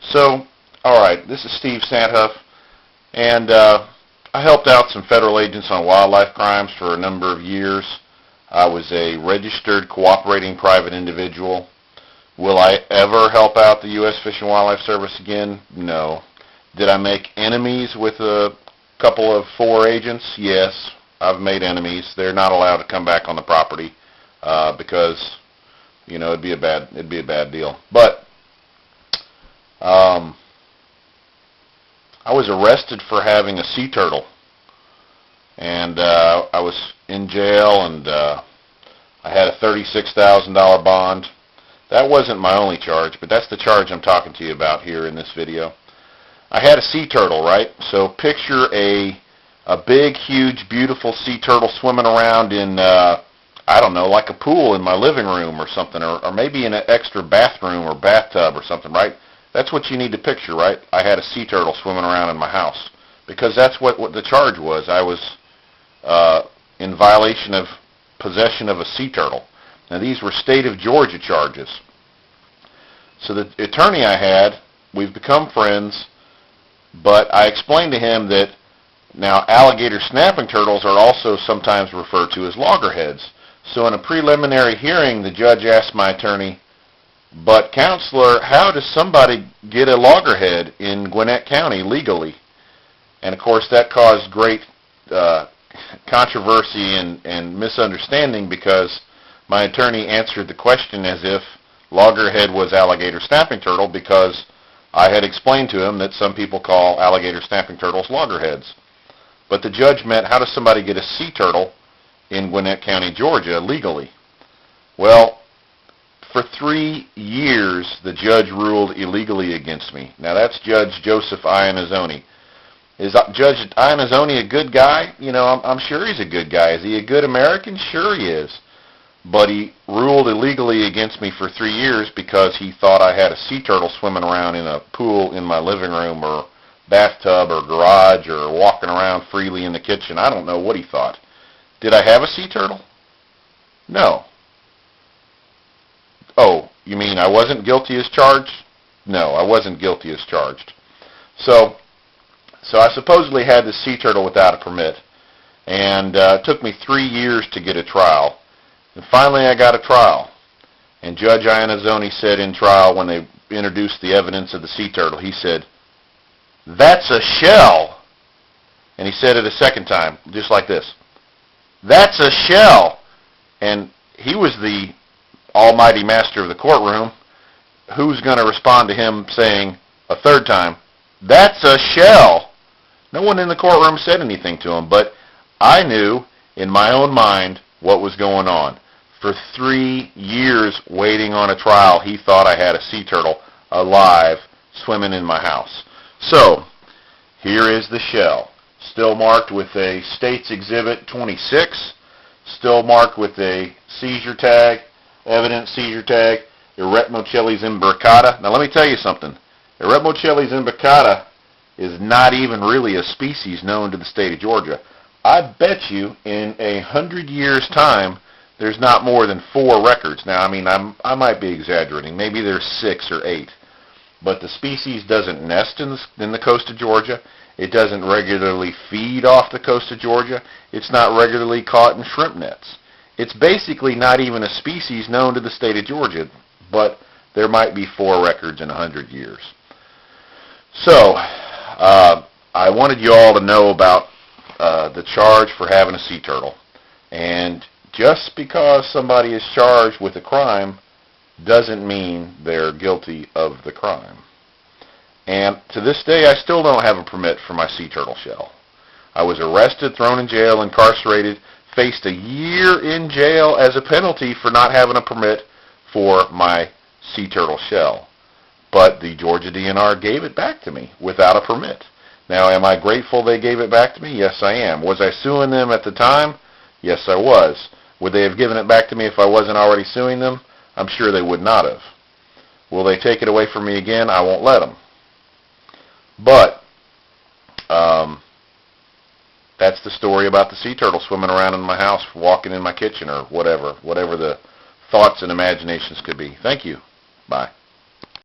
So, all right, this is Steve Sandhuff, and I helped out some federal agents on wildlife crimes for a number of years. I was a registered cooperating private individual. Will I ever help out the U.S. Fish and Wildlife Service again? No. Did I make enemies with a couple of 4 agents? Yes, I've made enemies. They're not allowed to come back on the property because, it'd be a bad deal. But I was arrested for having a sea turtle, and I was in jail, and I had a $36,000 bond. That wasn't my only charge, but that's the charge I'm talking to you about here in this video. I had a sea turtle, right? So picture a big, huge, beautiful sea turtle swimming around in, I don't know, like a pool in my living room or something, or maybe in an extra bathroom or bathtub or something, right? That's what you need to picture, right? I had a sea turtle swimming around in my house, because that's what the charge was. I was in violation of possession of a sea turtle. Now, these were state of Georgia charges. So the attorney I had, we've become friends, but I explained to him that now alligator snapping turtles are also sometimes referred to as loggerheads. So in a preliminary hearing, the judge asked my attorney, "But, counselor, how does somebody get a loggerhead in Gwinnett County legally?" And, of course, that caused great controversy and misunderstanding, because my attorney answered the question as if loggerhead was alligator snapping turtle, because I had explained to him that some people call alligator snapping turtles loggerheads. But the judge meant, how does somebody get a sea turtle in Gwinnett County, Georgia, legally? Well, for 3 years, the judge ruled illegally against me. Now, that's Judge Joseph Iannazzoni. Is Judge Iannazzoni a good guy? I'm sure he's a good guy. Is he a good American? Sure he is. But he ruled illegally against me for 3 years because he thought I had a sea turtle swimming around in a pool in my living room or bathtub or garage or walking around freely in the kitchen. I don't know what he thought. Did I have a sea turtle? No. Oh, you mean I wasn't guilty as charged? No, I wasn't guilty as charged. So I supposedly had the sea turtle without a permit, and it took me 3 years to get a trial. And finally I got a trial. And Judge Iannazzoni said in trial, when they introduced the evidence of the sea turtle, he said, "That's a shell." And he said it a second time, just like this. "That's a shell." And he was the almighty master of the courtroom. Who's going to respond to him saying a third time, "That's a shell"? No one in the courtroom said anything to him, but I knew in my own mind what was going on. For 3 years waiting on a trial, he thought I had a sea turtle alive swimming in my house. So, here is the shell, still marked with a State's Exhibit 26, still marked with a seizure tag, evidence seizure tag, Eretmocheles imbricata. Now let me tell you something. Eretmocheles imbricata is not even really a species known to the state of Georgia. I bet you in 100 years' time, there's not more than 4 records. Now, I might be exaggerating. Maybe there's 6 or 8. But the species doesn't nest in the coast of Georgia. It doesn't regularly feed off the coast of Georgia. It's not regularly caught in shrimp nets. It's basically not even a species known to the state of Georgia, but there might be 4 records in 100 years. So, I wanted you all to know about the charge for having a sea turtle. And just because somebody is charged with a crime doesn't mean they're guilty of the crime. And to this day, I still don't have a permit for my sea turtle shell. I was arrested, thrown in jail, incarcerated, faced a year in jail as a penalty for not having a permit for my sea turtle shell. But the Georgia DNR gave it back to me without a permit. Now, am I grateful they gave it back to me? Yes, I am. Was I suing them at the time? Yes, I was. Would they have given it back to me if I wasn't already suing them? I'm sure they would not have. Will they take it away from me again? I won't let them. But that's the story about the sea turtle swimming around in my house, walking in my kitchen, or whatever the thoughts and imaginations could be. Thank you. Bye.